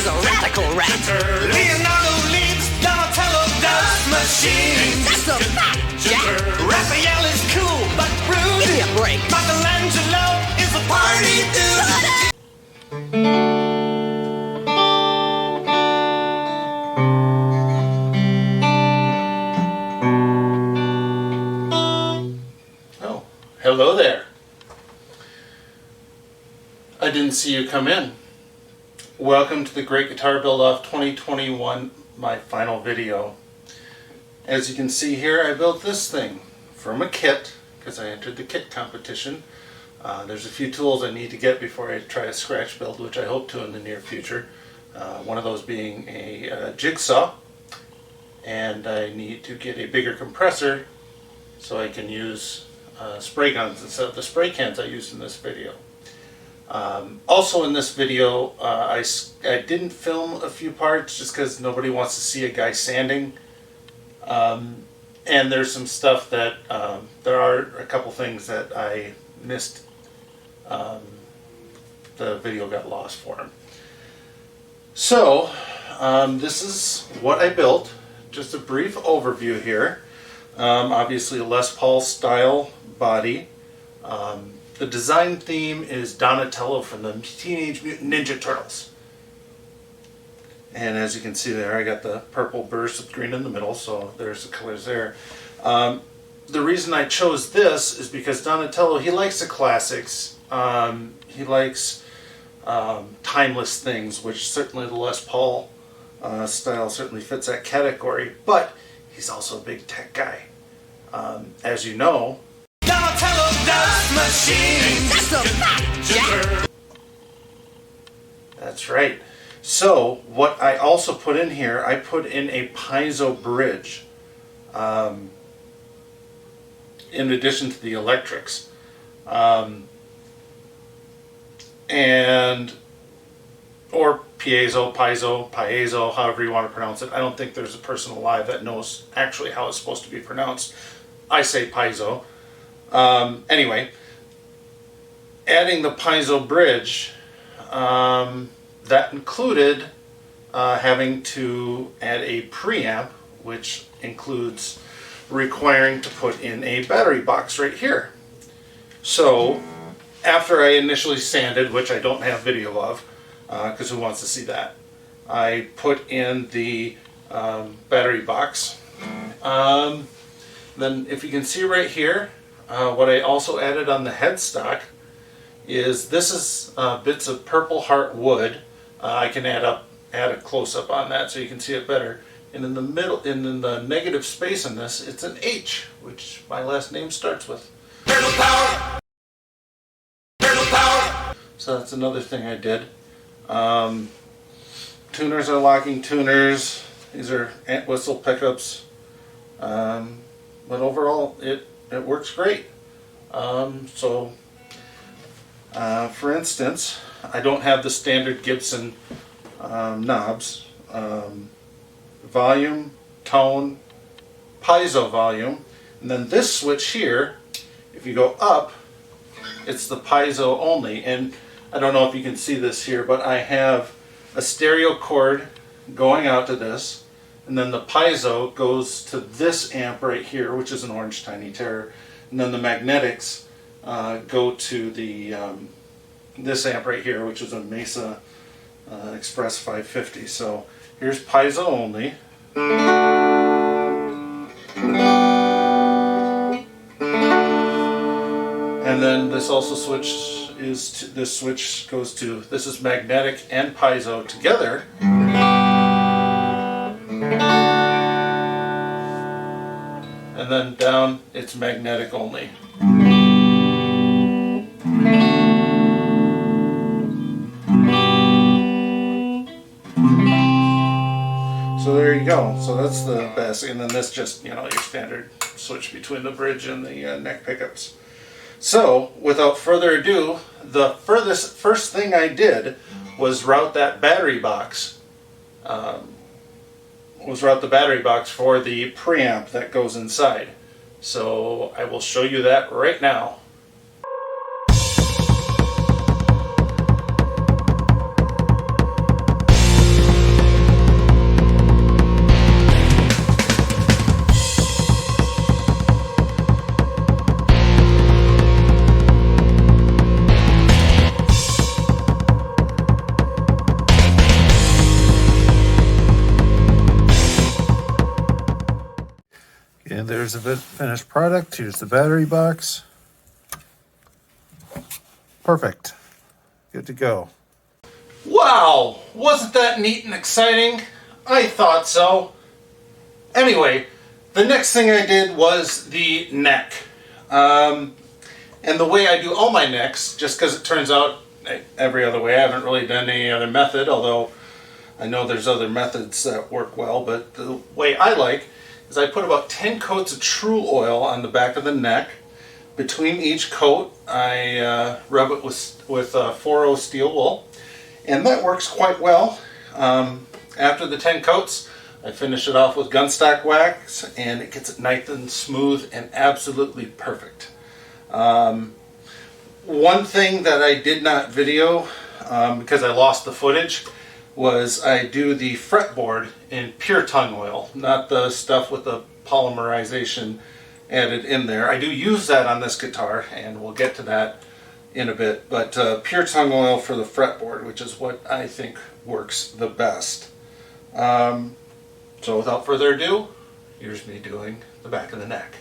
a radical rat. Leonardo leads, Donatello does machines. That's a fact, Jack. Raphael is cool but rude. Give me a break. Michelangelo is a party dude. Oh, hello there. I didn't see you come in. Welcome to the Great Guitar Build Off 2021, my final video. As you can see here, I built this thing from a kit because I entered the kit competition. There's a few tools I need to get before I try a scratch build, which I hope to in the near future. One of those being a jigsaw, and I need to get a bigger compressor so I can use spray guns instead of the spray cans I used in this video. Also in this video, I didn't film a few parts just because nobody wants to see a guy sanding. And there's some stuff that, there are a couple things that I missed. The video got lost for him. So, this is what I built. Just a brief overview here. Obviously a Les Paul style body. The design theme is Donatello from the Teenage Mutant Ninja Turtles. And as you can see there, I got the purple burst with green in the middle, so there's the colors there. The reason I chose this is because Donatello, he likes the classics. He likes timeless things, which certainly the Les Paul style certainly fits that category. But he's also a big tech guy. As you know, Donatello does machines. That's a fact, Jack. that's right. So what I also put in here, I put in a piezo bridge, in addition to the electrics, or piezo, however you want to pronounce it. I don't think there's a person alive that knows actually how it's supposed to be pronounced. I say piezo. Anyway, adding the piezo bridge, that included having to add a preamp, which includes requiring to put in a battery box right here. So after I initially sanded, which I don't have video of, because who wants to see that, I put in the battery box. Then if you can see right here, what I also added on the headstock is this is bits of Purple Heart wood. I can add a close-up on that so you can see it better. And in the middle, in the negative space in this, it's an H, which my last name starts with. Turtle power. Turtle power. So that's another thing I did. Tuners are locking tuners. These are ant whistle pickups. But overall, it works great. For instance, I don't have the standard Gibson knobs. Volume, tone, piezo volume, and then this switch here, if you go up, it's the piezo only. And I don't know if you can see this here, but I have a stereo cord going out to this, and then the piezo goes to this amp right here, which is an Orange Tiny Terror, and then the magnetics go to the this amp right here, which is a Mesa Express 550. So here's piezo only. And then this also this switch goes to, this is magnetic and piezo together. And then down, it's magnetic only. So there you go. So that's the best. And then this just, your standard switch between the bridge and the neck pickups. So without further ado, the first thing I did was route that battery box. Route the battery box for the preamp that goes inside. So I will show you that right now. And there's a finished product. Here's the battery box. Perfect. Good to go. Wow! Wasn't that neat and exciting? I thought so. Anyway, the next thing I did was the neck. And the way I do all my necks, just because it turns out every other way, I haven't really done any other method, although I know there's other methods that work well, but the way I like is I put about 10 coats of True Oil on the back of the neck. Between each coat, I rub it with 4-0 steel wool, and that works quite well. After the 10 coats, I finish it off with gunstock wax, and it gets it nice and smooth and absolutely perfect. One thing that I did not video, because I lost the footage, was I do the fretboard in pure tung oil, not the stuff with the polymerization added in there. I do use that on this guitar, and we'll get to that in a bit, but pure tung oil for the fretboard, which is what I think works the best. So without further ado, here's me doing the back of the neck.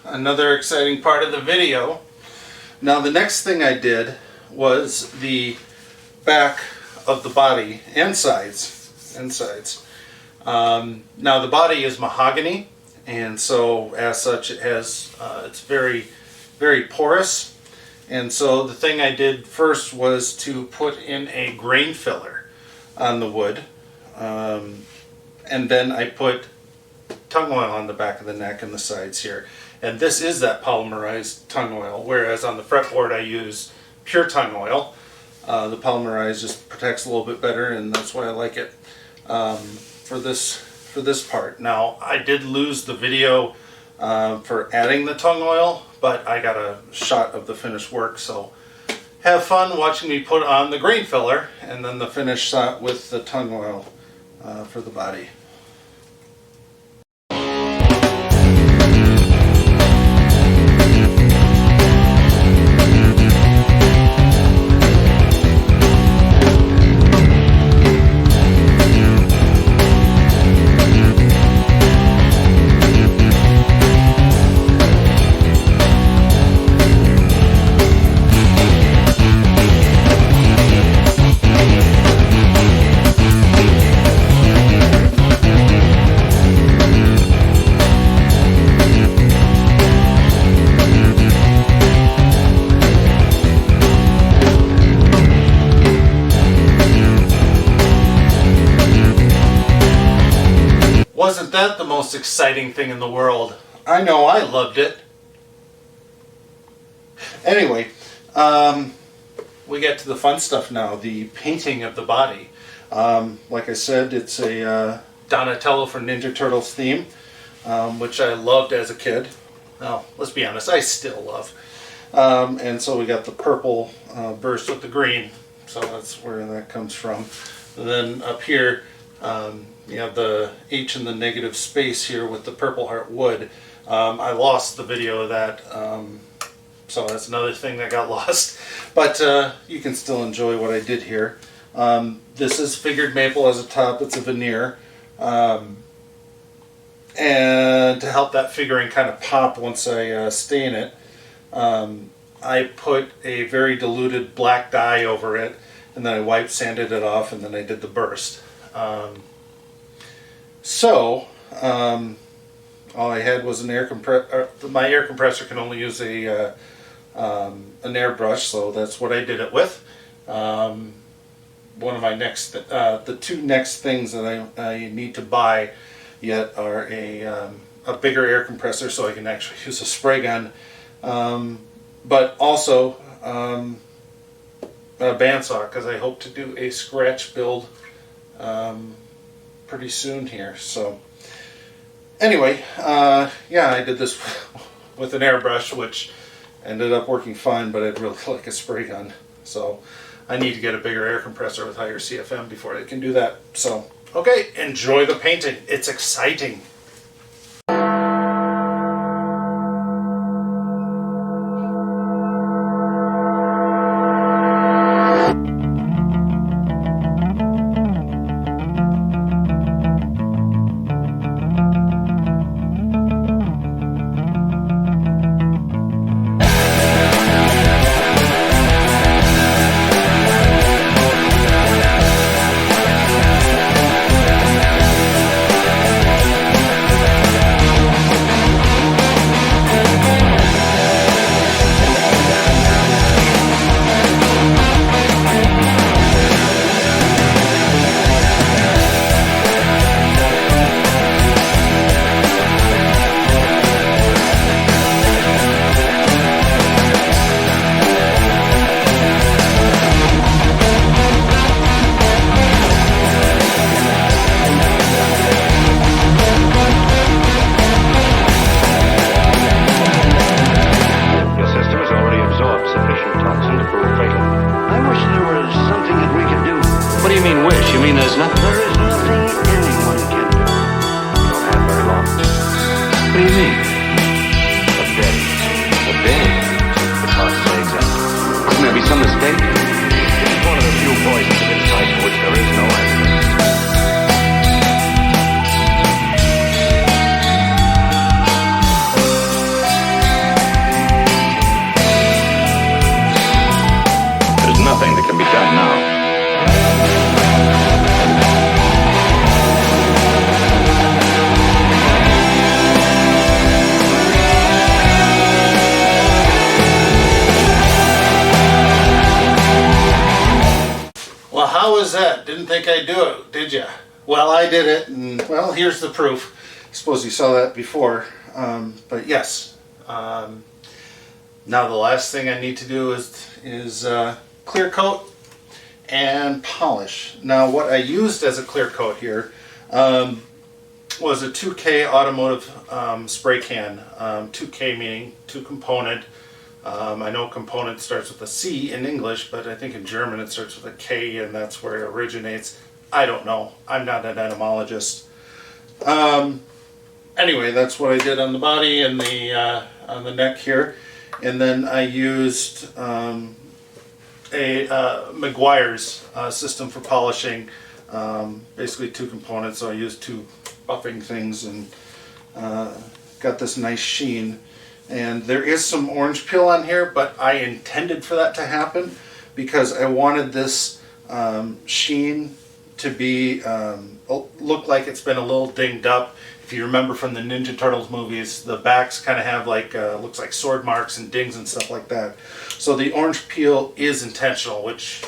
Another exciting part of the video. Now the next thing I did was the back of the body and sides. Now the body is mahogany, and so as such it has it's very porous, and so the thing I did first was to put in a grain filler on the wood, and then I put tung oil on the back of the neck and the sides here. And this is that polymerized tung oil, whereas on the fretboard I use pure tung oil. The polymerized just protects a little bit better, and that's why I like it for this part. Now I did lose the video for adding the tung oil, but I got a shot of the finished work, so have fun watching me put on the grain filler and then the finished shot with the tung oil for the body. Wasn't that the most exciting thing in the world? I know I loved it. Anyway, we get to the fun stuff now, the painting of the body. Like I said, it's a Donatello for Ninja Turtles theme, which I loved as a kid. Well, let's be honest, I still love. And so we got the purple burst with the green, so that's where that comes from. And then up here, you have the H in the negative space here with the Purple Heart wood. I lost the video of that, so that's another thing that got lost. But you can still enjoy what I did here. This is figured maple as a top. It's a veneer. And to help that figuring kind of pop once I stain it, I put a very diluted black dye over it, and then I wipe sanded it off, and then I did the burst. All I had was an air compressor. My air compressor can only use an airbrush, so that's what I did it with. one of my next, the two next things that I need to buy yet are a bigger air compressor so I can actually use a spray gun, but also a bandsaw, because I hope to do a scratch build pretty soon here. So anyway, yeah, I did this with an airbrush, which ended up working fine, but I'd really like a spray gun. So I need to get a bigger air compressor with higher CFM before I can do that. So, okay, enjoy the painting. It's exciting. How was that? Didn't think I'd do it, did ya? Well, I did it, and well, here's the proof. I suppose you saw that before, but yes. Now the last thing I need to do is clear coat and polish. Now what I used as a clear coat here was a 2K automotive spray can. 2K meaning 2-component. I know component starts with a C in English, but I think in German it starts with a K, and that's where it originates. I don't know. I'm not an etymologist. Anyway, that's what I did on the body and on the neck here. And then I used a Meguiar's system for polishing. Basically 2 components, so I used 2 buffing things and got this nice sheen. And there is some orange peel on here, but I intended for that to happen because I wanted this sheen to be look like it's been a little dinged up. If you remember from the Ninja Turtles movies, the backs kind of have like looks like sword marks and dings and stuff like that. So the orange peel is intentional, which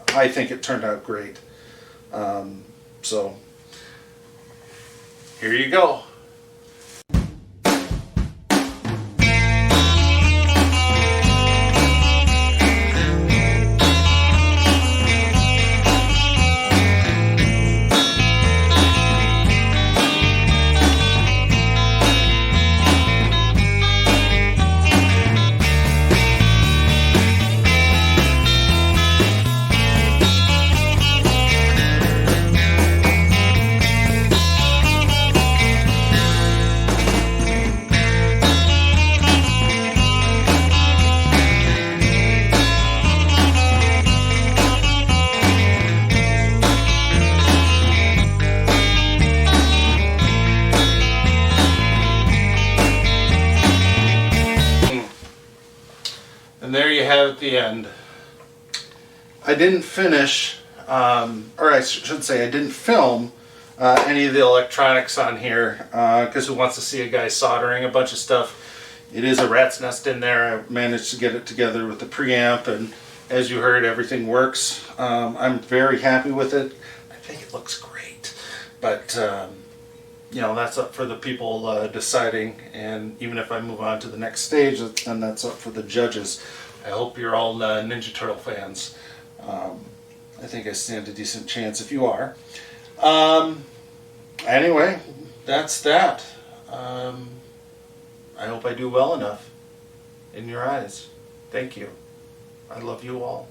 I think it turned out great. So here you go. And there you have it at the end. I didn't finish, or I should say I didn't film any of the electronics on here, because who wants to see a guy soldering a bunch of stuff? It is a rat's nest in there. I managed to get it together with the preamp and as you heard, everything works. I'm very happy with it. I think it looks great. But, you know, that's up for the people deciding. And even if I move on to the next stage, then that's up for the judges. I hope you're all Ninja Turtle fans. I think I stand a decent chance if you are. Anyway, that's that. I hope I do well enough in your eyes. Thank you. I love you all.